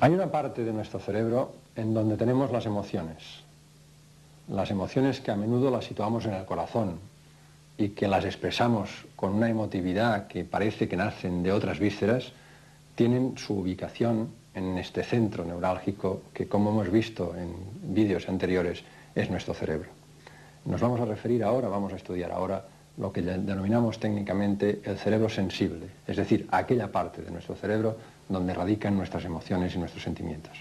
Hay una parte de nuestro cerebro en donde tenemos las emociones que a menudo las situamos en el corazón y que las expresamos con una emotividad que parece que nacen de otras vísceras, tienen su ubicación en este centro neurálgico que, como hemos visto en vídeos anteriores, es nuestro cerebro. Nos vamos a referir ahora, vamos a estudiar ahora lo que denominamos técnicamente el cerebro sensible, es decir, aquella parte de nuestro cerebro donde radican nuestras emociones y nuestros sentimientos.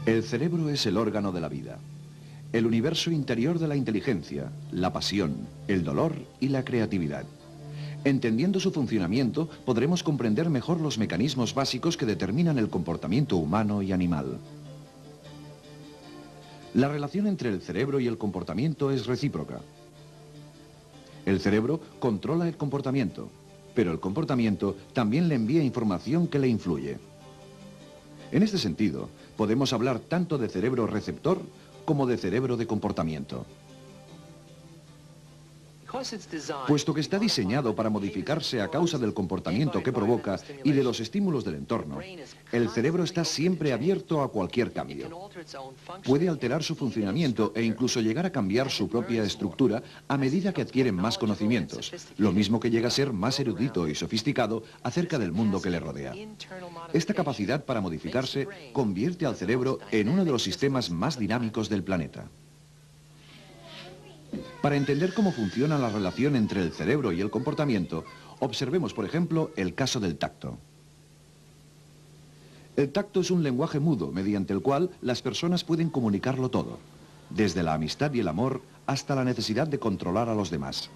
El cerebro es el órgano de la vida, el universo interior de la inteligencia, la pasión, el dolor y la creatividad. Entendiendo su funcionamiento, podremos comprender mejor los mecanismos básicos que determinan el comportamiento humano y animal. La relación entre el cerebro y el comportamiento es recíproca. El cerebro controla el comportamiento, pero el comportamiento también le envía información que le influye. En este sentido, podemos hablar tanto de cerebro receptor como de cerebro de comportamiento. Puesto que está diseñado para modificarse a causa del comportamiento que provoca y de los estímulos del entorno, el cerebro está siempre abierto a cualquier cambio. Puede alterar su funcionamiento e incluso llegar a cambiar su propia estructura a medida que adquieren más conocimientos, lo mismo que llega a ser más erudito y sofisticado acerca del mundo que le rodea. Esta capacidad para modificarse convierte al cerebro en uno de los sistemas más dinámicos del planeta. Para entender cómo funciona la relación entre el cerebro y el comportamiento, observemos, por ejemplo, el caso del tacto. El tacto es un lenguaje mudo mediante el cual las personas pueden comunicarlo todo, desde la amistad y el amor hasta la necesidad de controlar a los demás.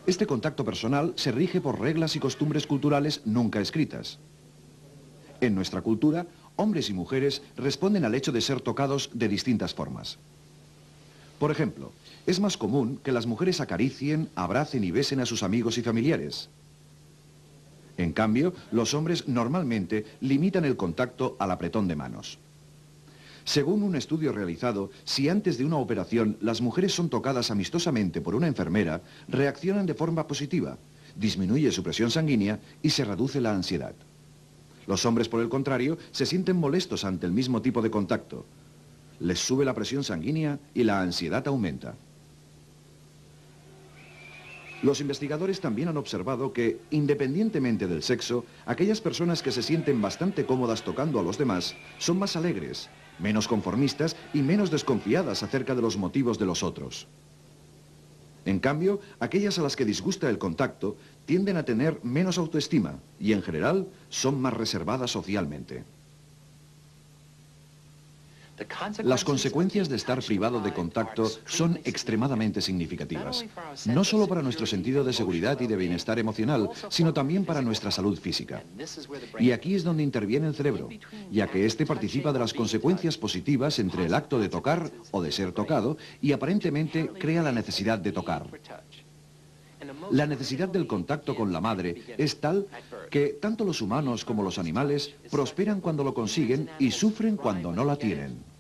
Este contacto personal se rige por reglas y costumbres culturales nunca escritas. En nuestra cultura, hombres y mujeres responden al hecho de ser tocados de distintas formas. Por ejemplo, es más común que las mujeres acaricien, abracen y besen a sus amigos y familiares. En cambio, los hombres normalmente limitan el contacto al apretón de manos. Según un estudio realizado, si antes de una operación las mujeres son tocadas amistosamente por una enfermera, reaccionan de forma positiva, disminuye su presión sanguínea y se reduce la ansiedad. Los hombres, por el contrario, se sienten molestos ante el mismo tipo de contacto. Les sube la presión sanguínea y la ansiedad aumenta. Los investigadores también han observado que, independientemente del sexo, aquellas personas que se sienten bastante cómodas tocando a los demás son más alegres, menos conformistas y menos desconfiadas acerca de los motivos de los otros. En cambio, aquellas a las que disgusta el contacto tienden a tener menos autoestima y, en general, son más reservadas socialmente. Las consecuencias de estar privado de contacto son extremadamente significativas, no solo para nuestro sentido de seguridad y de bienestar emocional, sino también para nuestra salud física. Y aquí es donde interviene el cerebro, ya que éste participa de las consecuencias positivas entre el acto de tocar o de ser tocado y aparentemente crea la necesidad de tocar. La necesidad del contacto con la madre es tal que tanto los humanos como los animales prosperan cuando lo consiguen y sufren cuando no la tienen.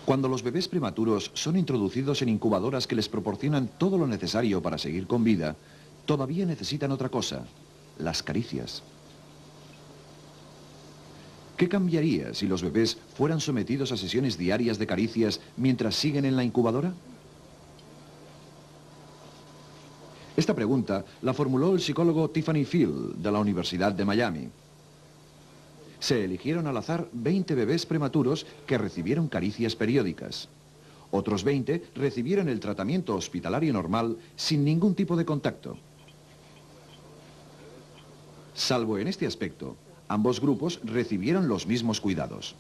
Cuando los bebés prematuros son introducidos en incubadoras que les proporcionan todo lo necesario para seguir con vida, todavía necesitan otra cosa, las caricias. ¿Qué cambiaría si los bebés fueran sometidos a sesiones diarias de caricias mientras siguen en la incubadora? Esta pregunta la formuló el psicólogo Tiffany Field de la Universidad de Miami. Se eligieron al azar 20 bebés prematuros que recibieron caricias periódicas. Otros 20 recibieron el tratamiento hospitalario normal sin ningún tipo de contacto. Salvo en este aspecto, ambos grupos recibieron los mismos cuidados.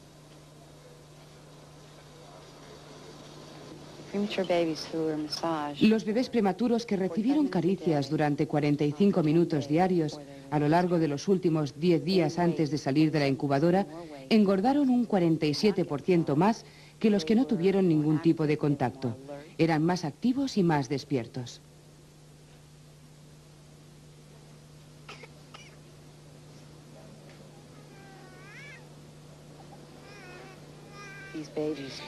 Los bebés prematuros que recibieron caricias durante 45 minutos diarios a lo largo de los últimos 10 días antes de salir de la incubadora engordaron un 47% más que los que no tuvieron ningún tipo de contacto. Eran más activos y más despiertos.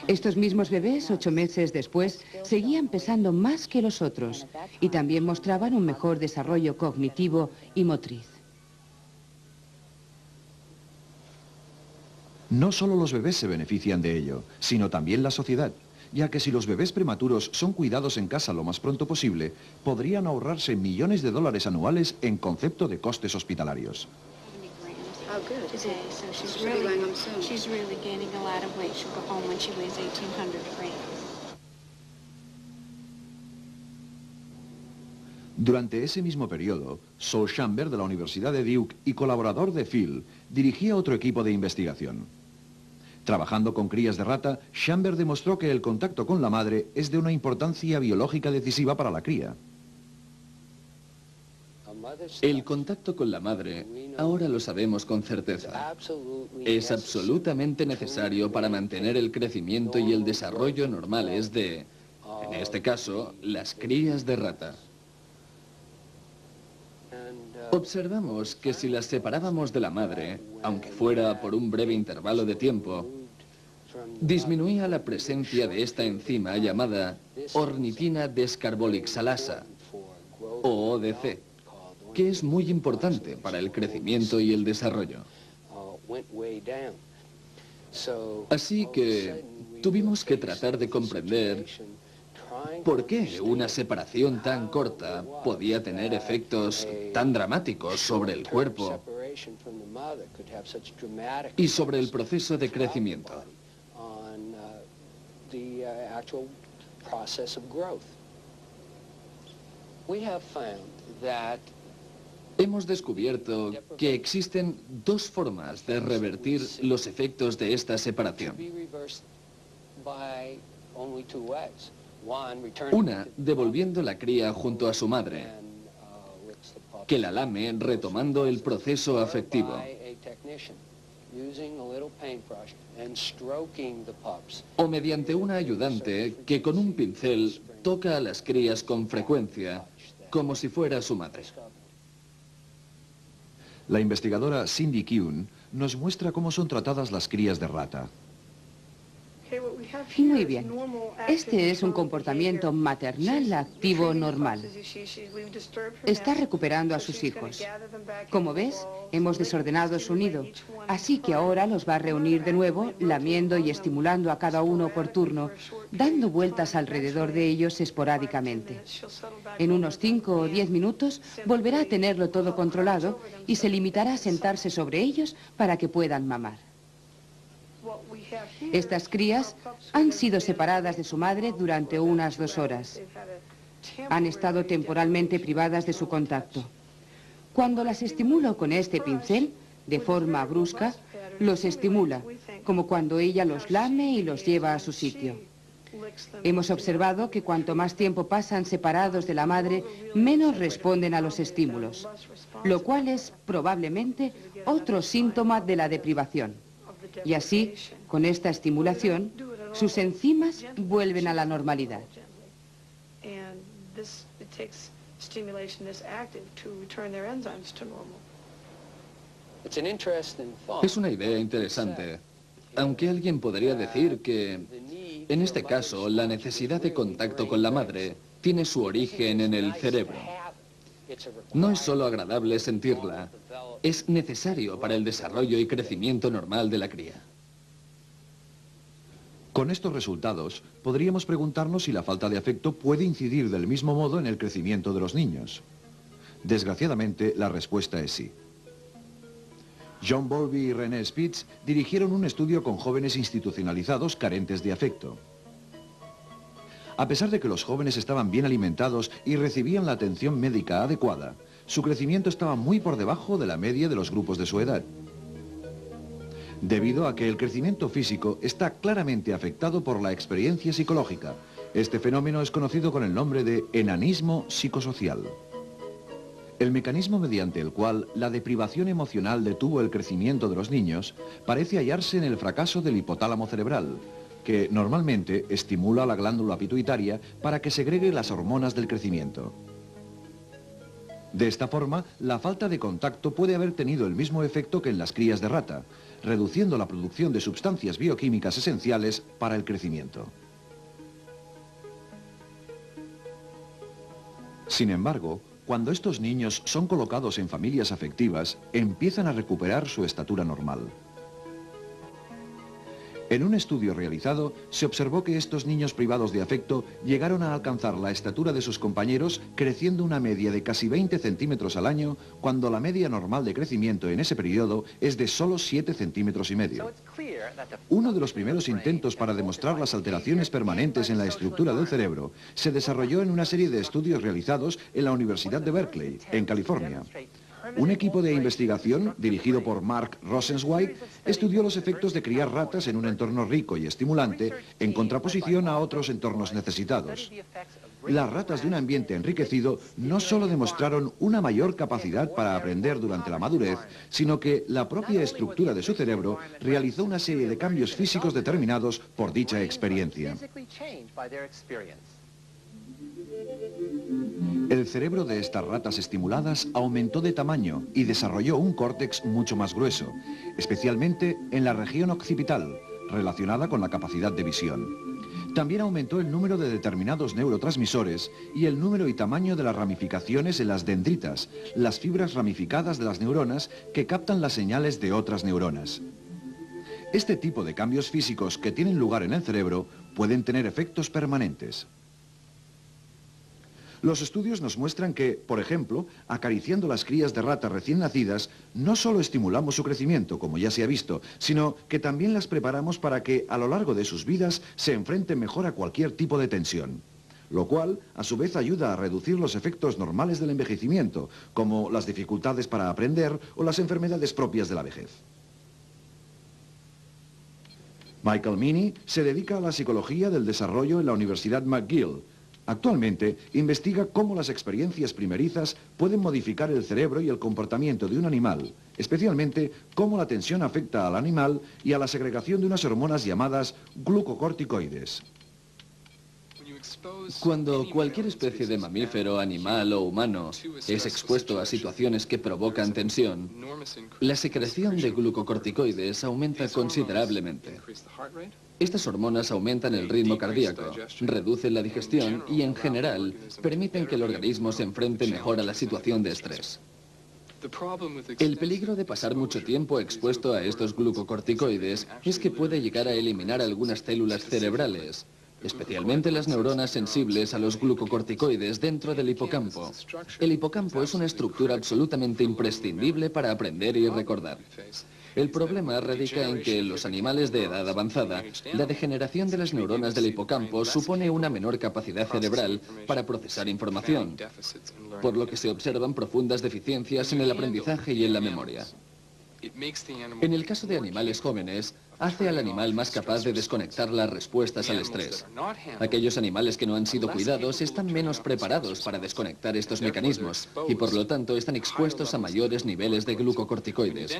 Estos mismos bebés, 8 meses después, seguían pesando más que los otros y también mostraban un mejor desarrollo cognitivo y motriz. No solo los bebés se benefician de ello, sino también la sociedad, ya que si los bebés prematuros son cuidados en casa lo más pronto posible, podrían ahorrarse millones de dólares anuales en concepto de costes hospitalarios. Oh, good. Today, so she's really gaining a lot of weight. She'll go home when she weighs 1,800 grams. Durante ese mismo periodo, Saul Chamber de la Universidad de Duke y colaborador de Phil, dirigía otro equipo de investigación. Trabajando con crías de rata, Chamber demostró que el contacto con la madre es de una importancia biológica decisiva para la cría. El contacto con la madre, ahora lo sabemos con certeza, es absolutamente necesario para mantener el crecimiento y el desarrollo normales de, en este caso, las crías de rata. Observamos que si las separábamos de la madre, aunque fuera por un breve intervalo de tiempo, disminuía la presencia de esta enzima llamada ornitina descarbolixalasa, o ODC, que es muy importante para el crecimiento y el desarrollo. Así que tuvimos que tratar de comprender por qué una separación tan corta podía tener efectos tan dramáticos sobre el cuerpo y sobre el proceso de crecimiento. Hemos descubierto que existen dos formas de revertir los efectos de esta separación. Una, devolviendo la cría junto a su madre, que la lame retomando el proceso afectivo. O mediante una ayudante que con un pincel toca a las crías con frecuencia, como si fuera su madre. La investigadora Cindy Kuhn nos muestra cómo son tratadas las crías de rata. Muy bien. Este es un comportamiento maternal activo normal. Está recuperando a sus hijos. Como ves, hemos desordenado su nido, así que ahora los va a reunir de nuevo, lamiendo y estimulando a cada uno por turno, dando vueltas alrededor de ellos esporádicamente. En unos 5 o 10 minutos volverá a tenerlo todo controlado y se limitará a sentarse sobre ellos para que puedan mamar. Estas crías han sido separadas de su madre durante unas 2 horas. Han estado temporalmente privadas de su contacto. Cuando las estimulo con este pincel, de forma brusca, los estimula, como cuando ella los lame y los lleva a su sitio. Hemos observado que cuanto más tiempo pasan separados de la madre, menos responden a los estímulos, lo cual es probablemente otro síntoma de la deprivación. Y así, con esta estimulación, sus enzimas vuelven a la normalidad. Es una idea interesante, aunque alguien podría decir que, en este caso, la necesidad de contacto con la madre tiene su origen en el cerebro. No es solo agradable sentirla, es necesario para el desarrollo y crecimiento normal de la cría. Con estos resultados, podríamos preguntarnos si la falta de afecto puede incidir del mismo modo en el crecimiento de los niños. Desgraciadamente, la respuesta es sí. John Bowlby y René Spitz dirigieron un estudio con jóvenes institucionalizados carentes de afecto. A pesar de que los jóvenes estaban bien alimentados y recibían la atención médica adecuada, su crecimiento estaba muy por debajo de la media de los grupos de su edad. Debido a que el crecimiento físico está claramente afectado por la experiencia psicológica, Este fenómeno es conocido con el nombre de enanismo psicosocial. El mecanismo mediante el cual la deprivación emocional detuvo el crecimiento de los niños parece hallarse en el fracaso del hipotálamo cerebral, que normalmente estimula la glándula pituitaria para que segregue las hormonas del crecimiento. De esta forma, la falta de contacto puede haber tenido el mismo efecto que en las crías de rata, reduciendo la producción de sustancias bioquímicas esenciales para el crecimiento. Sin embargo, cuando estos niños son colocados en familias afectivas, empiezan a recuperar su estatura normal. En un estudio realizado, se observó que estos niños privados de afecto llegaron a alcanzar la estatura de sus compañeros creciendo una media de casi 20 centímetros al año, cuando la media normal de crecimiento en ese periodo es de solo 7 centímetros y medio. Uno de los primeros intentos para demostrar las alteraciones permanentes en la estructura del cerebro se desarrolló en una serie de estudios realizados en la Universidad de Berkeley, en California. Un equipo de investigación, dirigido por Mark Rosenzweig, estudió los efectos de criar ratas en un entorno rico y estimulante, en contraposición a otros entornos necesitados. Las ratas de un ambiente enriquecido no solo demostraron una mayor capacidad para aprender durante la madurez, sino que la propia estructura de su cerebro realizó una serie de cambios físicos determinados por dicha experiencia. El cerebro de estas ratas estimuladas aumentó de tamaño y desarrolló un córtex mucho más grueso, especialmente en la región occipital, relacionada con la capacidad de visión. También aumentó el número de determinados neurotransmisores y el número y tamaño de las ramificaciones en las dendritas, las fibras ramificadas de las neuronas que captan las señales de otras neuronas. Este tipo de cambios físicos que tienen lugar en el cerebro pueden tener efectos permanentes. Los estudios nos muestran que, por ejemplo, acariciando las crías de rata recién nacidas, no solo estimulamos su crecimiento, como ya se ha visto, sino que también las preparamos para que, a lo largo de sus vidas, se enfrenten mejor a cualquier tipo de tensión. Lo cual, a su vez, ayuda a reducir los efectos normales del envejecimiento, como las dificultades para aprender o las enfermedades propias de la vejez. Michael Meaney se dedica a la psicología del desarrollo en la Universidad McGill. Actualmente, investiga cómo las experiencias primerizas pueden modificar el cerebro y el comportamiento de un animal, especialmente cómo la tensión afecta al animal y a la segregación de unas hormonas llamadas glucocorticoides. Cuando cualquier especie de mamífero, animal o humano es expuesto a situaciones que provocan tensión, la secreción de glucocorticoides aumenta considerablemente. Estas hormonas aumentan el ritmo cardíaco, reducen la digestión y, en general, permiten que el organismo se enfrente mejor a la situación de estrés. El peligro de pasar mucho tiempo expuesto a estos glucocorticoides es que puede llegar a eliminar algunas células cerebrales, especialmente las neuronas sensibles a los glucocorticoides dentro del hipocampo. El hipocampo es una estructura absolutamente imprescindible para aprender y recordar. El problema radica en que en los animales de edad avanzada, la degeneración de las neuronas del hipocampo supone una menor capacidad cerebral para procesar información, por lo que se observan profundas deficiencias en el aprendizaje y en la memoria. En el caso de animales jóvenes, hace al animal más capaz de desconectar las respuestas al estrés. Aquellos animales que no han sido cuidados están menos preparados para desconectar estos mecanismos y por lo tanto están expuestos a mayores niveles de glucocorticoides.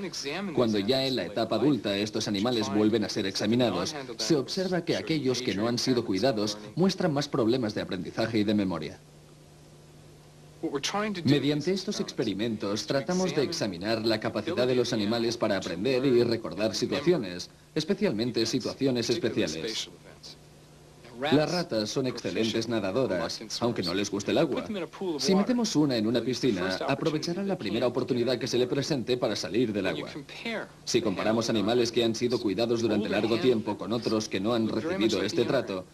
Cuando ya en la etapa adulta estos animales vuelven a ser examinados, se observa que aquellos que no han sido cuidados muestran más problemas de aprendizaje y de memoria. Mediante estos experimentos tratamos de examinar la capacidad de los animales para aprender y recordar situaciones, especialmente situaciones especiales. Las ratas son excelentes nadadoras, aunque no les guste el agua. Si metemos una en una piscina, aprovecharán la primera oportunidad que se le presente para salir del agua. Si comparamos animales que han sido cuidados durante largo tiempo con otros que no han recibido este trato,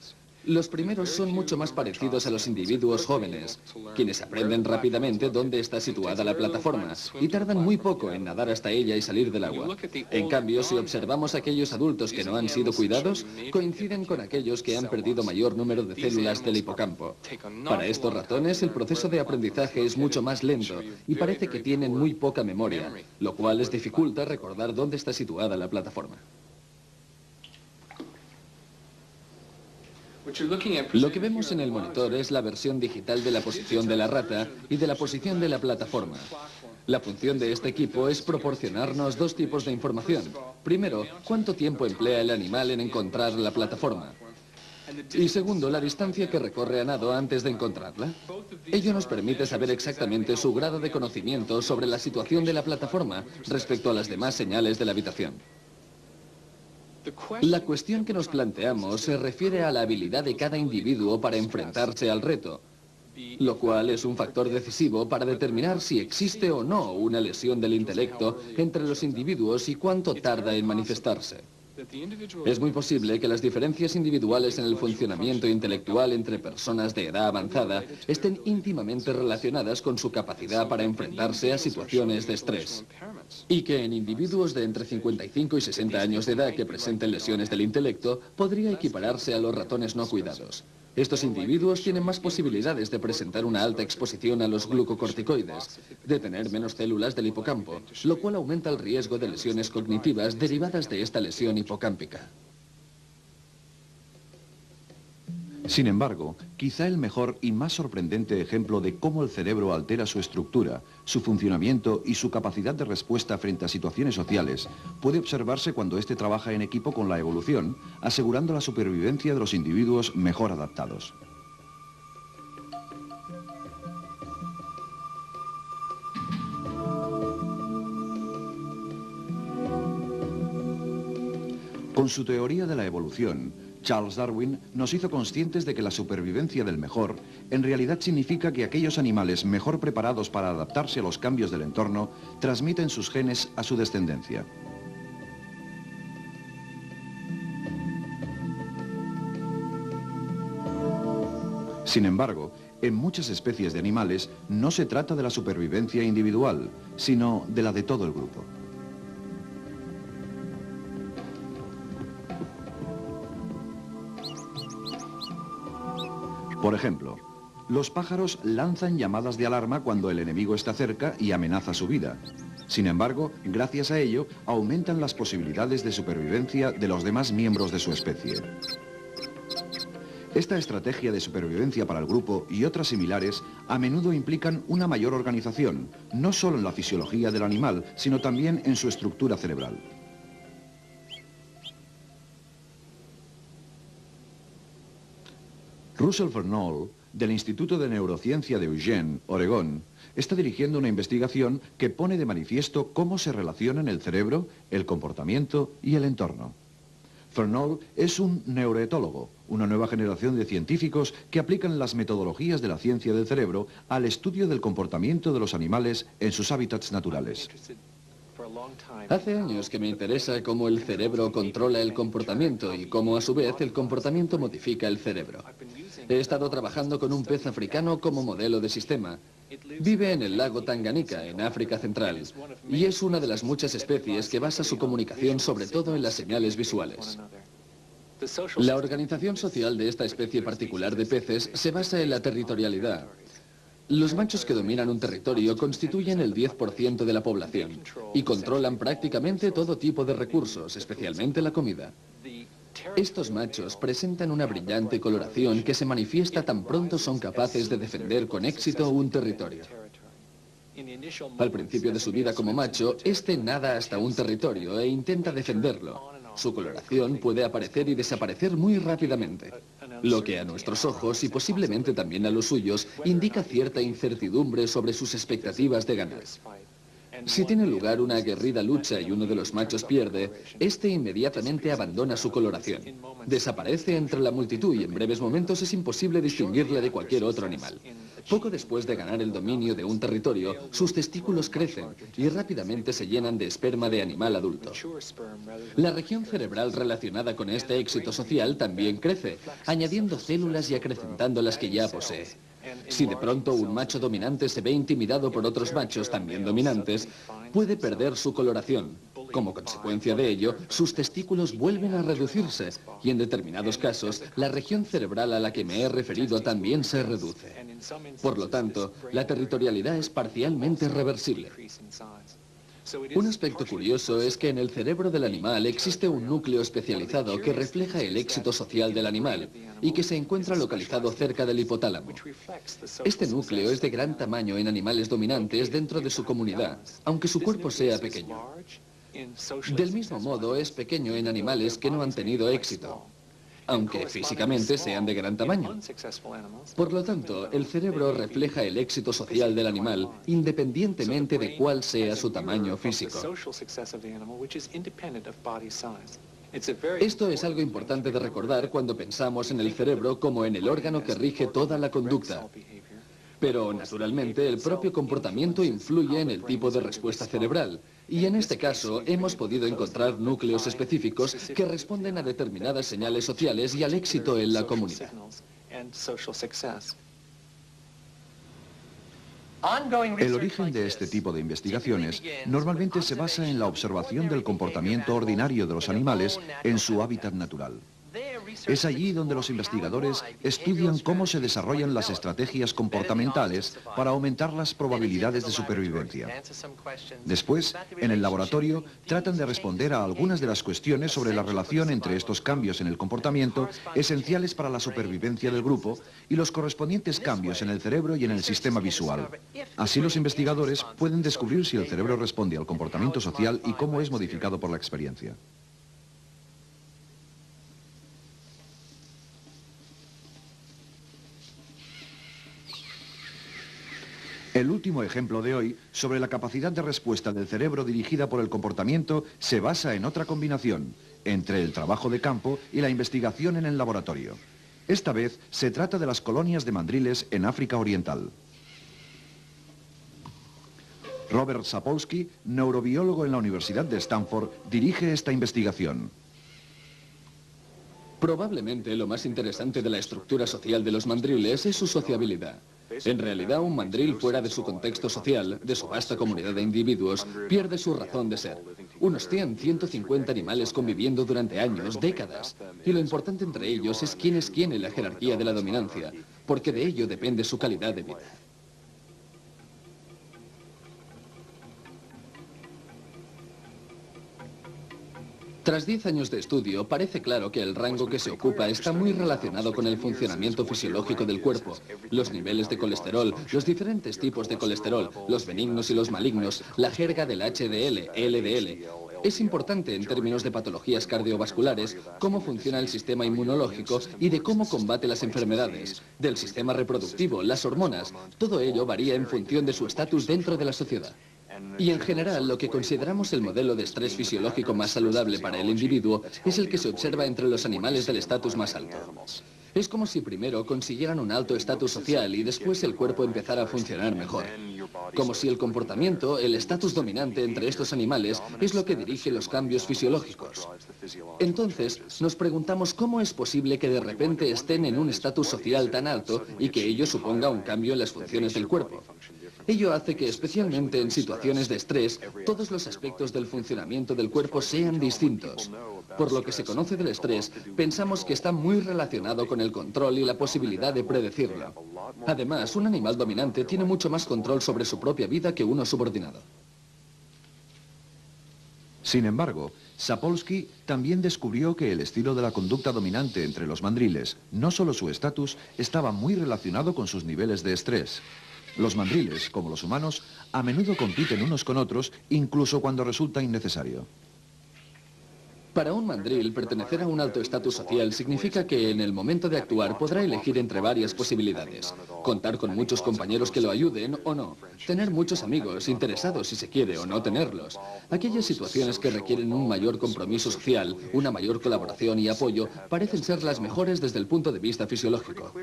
los primeros son mucho más parecidos a los individuos jóvenes, quienes aprenden rápidamente dónde está situada la plataforma y tardan muy poco en nadar hasta ella y salir del agua. En cambio, si observamos a aquellos adultos que no han sido cuidados, coinciden con aquellos que han perdido mayor número de células del hipocampo. Para estos ratones, el proceso de aprendizaje es mucho más lento y parece que tienen muy poca memoria, lo cual les dificulta recordar dónde está situada la plataforma. Lo que vemos en el monitor es la versión digital de la posición de la rata y de la posición de la plataforma. La función de este equipo es proporcionarnos dos tipos de información. Primero, cuánto tiempo emplea el animal en encontrar la plataforma. Y segundo, la distancia que recorre a nado antes de encontrarla. Ello nos permite saber exactamente su grado de conocimiento sobre la situación de la plataforma respecto a las demás señales de la habitación. La cuestión que nos planteamos se refiere a la habilidad de cada individuo para enfrentarse al reto, lo cual es un factor decisivo para determinar si existe o no una lesión del intelecto entre los individuos y cuánto tarda en manifestarse. Es muy posible que las diferencias individuales en el funcionamiento intelectual entre personas de edad avanzada estén íntimamente relacionadas con su capacidad para enfrentarse a situaciones de estrés. Y que en individuos de entre 55 y 60 años de edad que presenten lesiones del intelecto podría equipararse a los ratones no cuidados. Estos individuos tienen más posibilidades de presentar una alta exposición a los glucocorticoides, de tener menos células del hipocampo, lo cual aumenta el riesgo de lesiones cognitivas derivadas de esta lesión hipocámpica. Sin embargo, quizá el mejor y más sorprendente ejemplo de cómo el cerebro altera su estructura, su funcionamiento y su capacidad de respuesta frente a situaciones sociales puede observarse cuando éste trabaja en equipo con la evolución, asegurando la supervivencia de los individuos mejor adaptados. Con su teoría de la evolución, Charles Darwin nos hizo conscientes de que la supervivencia del mejor en realidad significa que aquellos animales mejor preparados para adaptarse a los cambios del entorno transmiten sus genes a su descendencia. Sin embargo, en muchas especies de animales no se trata de la supervivencia individual, sino de la de todo el grupo. Por ejemplo, los pájaros lanzan llamadas de alarma cuando el enemigo está cerca y amenaza su vida. Sin embargo, gracias a ello, aumentan las posibilidades de supervivencia de los demás miembros de su especie. Esta estrategia de supervivencia para el grupo y otras similares a menudo implican una mayor organización, no solo en la fisiología del animal, sino también en su estructura cerebral. Russell Fernald, del Instituto de Neurociencia de Eugene, Oregón, está dirigiendo una investigación que pone de manifiesto cómo se relacionan el cerebro, el comportamiento y el entorno. Fernald es un neuroetólogo, una nueva generación de científicos que aplican las metodologías de la ciencia del cerebro al estudio del comportamiento de los animales en sus hábitats naturales. Hace años que me interesa cómo el cerebro controla el comportamiento y cómo a su vez el comportamiento modifica el cerebro. He estado trabajando con un pez africano como modelo de sistema. Vive en el lago Tanganika, en África Central, y es una de las muchas especies que basa su comunicación sobre todo en las señales visuales. La organización social de esta especie particular de peces se basa en la territorialidad. Los machos que dominan un territorio constituyen el 10% de la población y controlan prácticamente todo tipo de recursos, especialmente la comida. Estos machos presentan una brillante coloración que se manifiesta tan pronto son capaces de defender con éxito un territorio. Al principio de su vida como macho, este nada hasta un territorio e intenta defenderlo. Su coloración puede aparecer y desaparecer muy rápidamente, lo que a nuestros ojos y posiblemente también a los suyos indica cierta incertidumbre sobre sus expectativas de ganar. Si tiene lugar una aguerrida lucha y uno de los machos pierde, este inmediatamente abandona su coloración. Desaparece entre la multitud y en breves momentos es imposible distinguirle de cualquier otro animal. Poco después de ganar el dominio de un territorio, sus testículos crecen y rápidamente se llenan de esperma de animal adulto. La región cerebral relacionada con este éxito social también crece, añadiendo células y acrecentando las que ya posee. Si de pronto un macho dominante se ve intimidado por otros machos también dominantes, puede perder su coloración. Como consecuencia de ello, sus testículos vuelven a reducirse y en determinados casos, la región cerebral a la que me he referido también se reduce. Por lo tanto, la territorialidad es parcialmente reversible. Un aspecto curioso es que en el cerebro del animal existe un núcleo especializado que refleja el éxito social del animal y que se encuentra localizado cerca del hipotálamo. Este núcleo es de gran tamaño en animales dominantes dentro de su comunidad, aunque su cuerpo sea pequeño. Del mismo modo, es pequeño en animales que no han tenido éxito, aunque físicamente sean de gran tamaño. Por lo tanto, el cerebro refleja el éxito social del animal independientemente de cuál sea su tamaño físico. Esto es algo importante de recordar cuando pensamos en el cerebro como en el órgano que rige toda la conducta. Pero, naturalmente, el propio comportamiento influye en el tipo de respuesta cerebral. Y en este caso, hemos podido encontrar núcleos específicos que responden a determinadas señales sociales y al éxito en la comunidad. El origen de este tipo de investigaciones normalmente se basa en la observación del comportamiento ordinario de los animales en su hábitat natural. Es allí donde los investigadores estudian cómo se desarrollan las estrategias comportamentales para aumentar las probabilidades de supervivencia. Después, en el laboratorio, tratan de responder a algunas de las cuestiones sobre la relación entre estos cambios en el comportamiento esenciales para la supervivencia del grupo y los correspondientes cambios en el cerebro y en el sistema visual. Así los investigadores pueden descubrir si el cerebro responde al comportamiento social y cómo es modificado por la experiencia. El último ejemplo de hoy sobre la capacidad de respuesta del cerebro dirigida por el comportamiento se basa en otra combinación entre el trabajo de campo y la investigación en el laboratorio. Esta vez se trata de las colonias de mandriles en África Oriental. Robert Sapolsky, neurobiólogo en la Universidad de Stanford, dirige esta investigación. Probablemente lo más interesante de la estructura social de los mandriles es su sociabilidad. En realidad, un mandril fuera de su contexto social, de su vasta comunidad de individuos, pierde su razón de ser. Unos 100, 150 animales conviviendo durante años, décadas. Y lo importante entre ellos es quién en la jerarquía de la dominancia, porque de ello depende su calidad de vida. Tras 10 años de estudio, parece claro que el rango que se ocupa está muy relacionado con el funcionamiento fisiológico del cuerpo, los niveles de colesterol, los diferentes tipos de colesterol, los benignos y los malignos, la jerga del HDL, LDL. Es importante en términos de patologías cardiovasculares cómo funciona el sistema inmunológico y de cómo combate las enfermedades, del sistema reproductivo, las hormonas. Todo ello varía en función de su estatus dentro de la sociedad. Y en general, lo que consideramos el modelo de estrés fisiológico más saludable para el individuo es el que se observa entre los animales del estatus más alto. Es como si primero consiguieran un alto estatus social y después el cuerpo empezara a funcionar mejor. Como si el comportamiento, el estatus dominante entre estos animales, es lo que dirige los cambios fisiológicos. Entonces, nos preguntamos cómo es posible que de repente estén en un estatus social tan alto y que ello suponga un cambio en las funciones del cuerpo. Ello hace que, especialmente en situaciones de estrés, todos los aspectos del funcionamiento del cuerpo sean distintos. Por lo que se conoce del estrés, pensamos que está muy relacionado con el control y la posibilidad de predecirlo. Además, un animal dominante tiene mucho más control sobre su propia vida que uno subordinado. Sin embargo, Sapolsky también descubrió que el estilo de la conducta dominante entre los mandriles, no solo su estatus, estaba muy relacionado con sus niveles de estrés. Los mandriles, como los humanos, a menudo compiten unos con otros, incluso cuando resulta innecesario. Para un mandril, pertenecer a un alto estatus social significa que en el momento de actuar podrá elegir entre varias posibilidades. Contar con muchos compañeros que lo ayuden o no. Tener muchos amigos, interesados si se quiere o no tenerlos. Aquellas situaciones que requieren un mayor compromiso social, una mayor colaboración y apoyo, parecen ser las mejores desde el punto de vista fisiológico.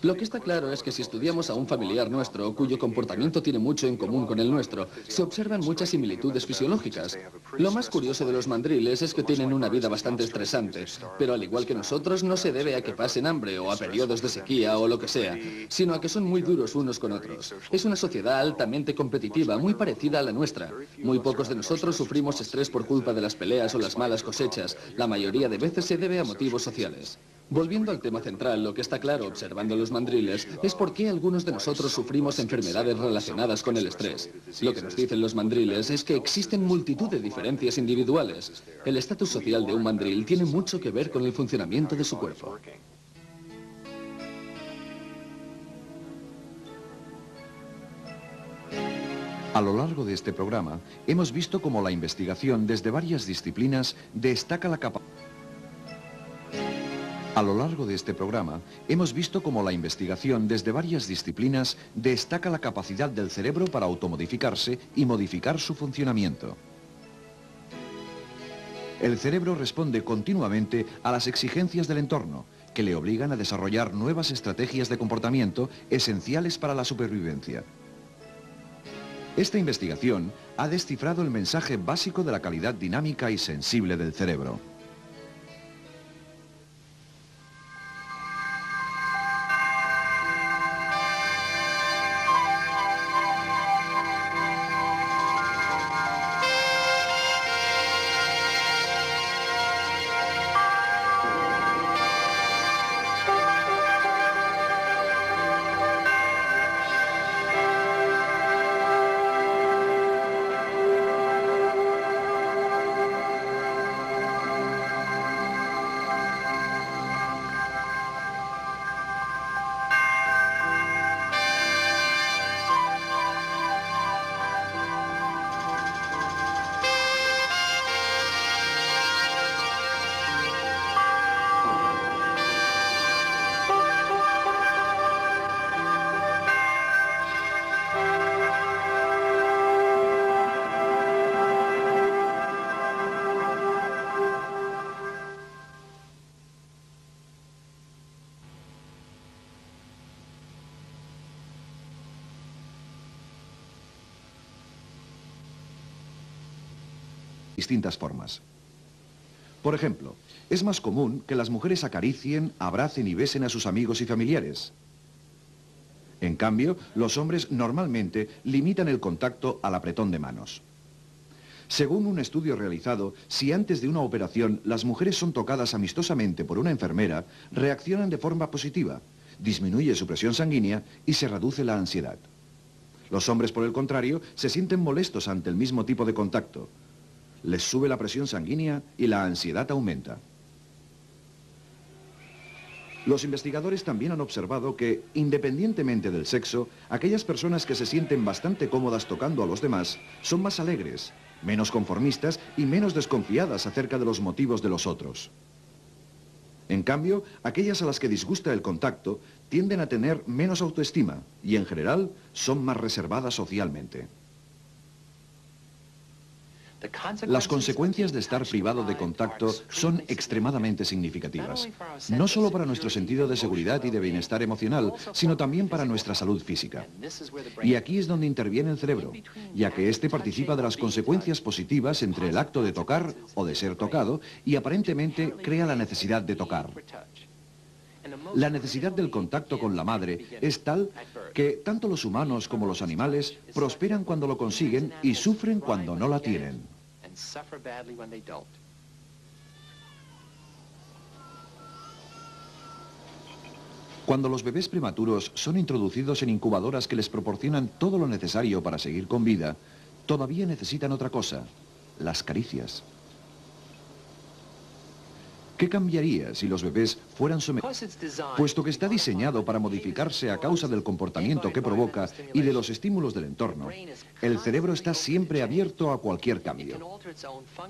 Lo que está claro es que si estudiamos a un familiar nuestro, cuyo comportamiento tiene mucho en común con el nuestro, se observan muchas similitudes fisiológicas. Lo más curioso de los mandriles es que tienen una vida bastante estresante, pero al igual que nosotros no se debe a que pasen hambre o a periodos de sequía o lo que sea, sino a que son muy duros unos con otros. Es una sociedad altamente competitiva, muy parecida a la nuestra. Muy pocos de nosotros sufrimos estrés por culpa de las peleas o las malas cosechas. La mayoría de veces se debe a motivos sociales. Volviendo al tema central, lo que está claro observando los mandriles es por qué algunos de nosotros sufrimos enfermedades relacionadas con el estrés. Lo que nos dicen los mandriles es que existen multitud de diferencias individuales. El estatus social de un mandril tiene mucho que ver con el funcionamiento de su cuerpo. A lo largo de este programa, hemos visto cómo la investigación desde varias disciplinas destaca la capacidad. A lo largo de este programa, hemos visto cómo la investigación desde varias disciplinas destaca la capacidad del cerebro para automodificarse y modificar su funcionamiento. El cerebro responde continuamente a las exigencias del entorno, que le obligan a desarrollar nuevas estrategias de comportamiento esenciales para la supervivencia. Esta investigación ha descifrado el mensaje básico de la calidad dinámica y sensible del cerebro. Distintas formas. Por ejemplo, es más común que las mujeres acaricien, abracen y besen a sus amigos y familiares. En cambio, los hombres normalmente limitan el contacto al apretón de manos. Según un estudio realizado, si antes de una operación las mujeres son tocadas amistosamente por una enfermera, reaccionan de forma positiva, disminuye su presión sanguínea y se reduce la ansiedad. Los hombres, por el contrario, se sienten molestos ante el mismo tipo de contacto. Les sube la presión sanguínea y la ansiedad aumenta. Los investigadores también han observado que, independientemente del sexo, aquellas personas que se sienten bastante cómodas tocando a los demás son más alegres, menos conformistas y menos desconfiadas acerca de los motivos de los otros. En cambio, aquellas a las que disgusta el contacto tienden a tener menos autoestima y, en general, son más reservadas socialmente. Las consecuencias de estar privado de contacto son extremadamente significativas, no solo para nuestro sentido de seguridad y de bienestar emocional, sino también para nuestra salud física. Y aquí es donde interviene el cerebro, ya que éste participa de las consecuencias positivas entre el acto de tocar o de ser tocado y aparentemente crea la necesidad de tocar. La necesidad del contacto con la madre es tal que tanto los humanos como los animales prosperan cuando lo consiguen y sufren cuando no la tienen. Cuando los bebés prematuros son introducidos en incubadoras que les proporcionan todo lo necesario para seguir con vida, todavía necesitan otra cosa, las caricias. ¿Qué cambiaría si los bebés fueran sometidos? Puesto que está diseñado para modificarse a causa del comportamiento que provoca y de los estímulos del entorno, el cerebro está siempre abierto a cualquier cambio.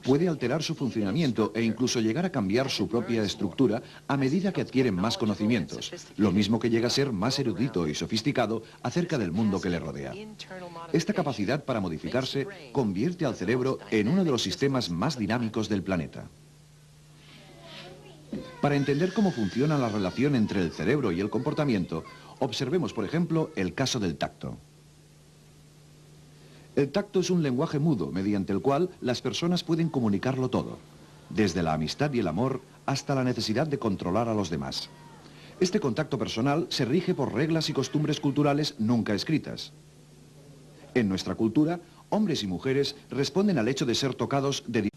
Puede alterar su funcionamiento e incluso llegar a cambiar su propia estructura a medida que adquieren más conocimientos, lo mismo que llega a ser más erudito y sofisticado acerca del mundo que le rodea. Esta capacidad para modificarse convierte al cerebro en uno de los sistemas más dinámicos del planeta. Para entender cómo funciona la relación entre el cerebro y el comportamiento, observemos, por ejemplo, el caso del tacto. El tacto es un lenguaje mudo mediante el cual las personas pueden comunicarlo todo, desde la amistad y el amor hasta la necesidad de controlar a los demás. Este contacto personal se rige por reglas y costumbres culturales nunca escritas. En nuestra cultura, hombres y mujeres responden al hecho de ser tocados de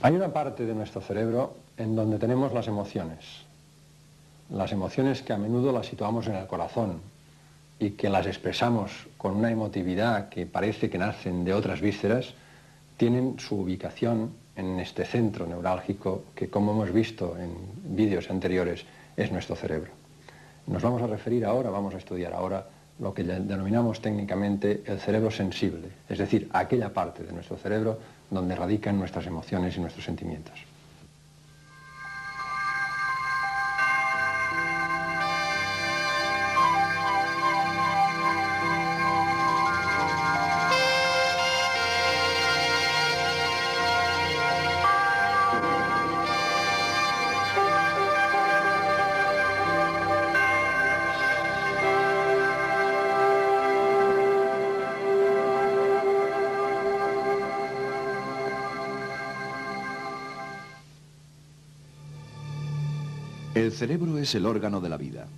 Hay una parte de nuestro cerebro en donde tenemos las emociones que a menudo las situamos en el corazón y que las expresamos con una emotividad que parece que nacen de otras vísceras, tienen su ubicación en este centro neurálgico que, como hemos visto en vídeos anteriores, es nuestro cerebro. Nos vamos a referir ahora, vamos a estudiar ahora lo que denominamos técnicamente el cerebro sensible, es decir, aquella parte de nuestro cerebro donde radican nuestras emociones y nuestros sentimientos. El cerebro es el órgano de la vida,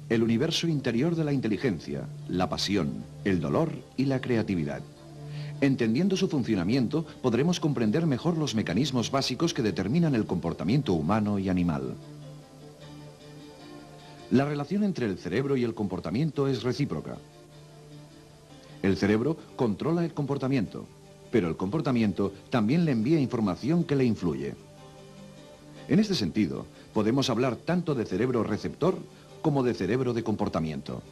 el universo interior de la inteligencia, la pasión, el dolor y la creatividad. Entendiendo su funcionamiento, podremos comprender mejor los mecanismos básicos que determinan el comportamiento humano y animal. La relación entre el cerebro y el comportamiento es recíproca. El cerebro controla el comportamiento, pero el comportamiento también le envía información que le influye. En este sentido, podemos hablar tanto de cerebro receptor como de cerebro de comportamiento.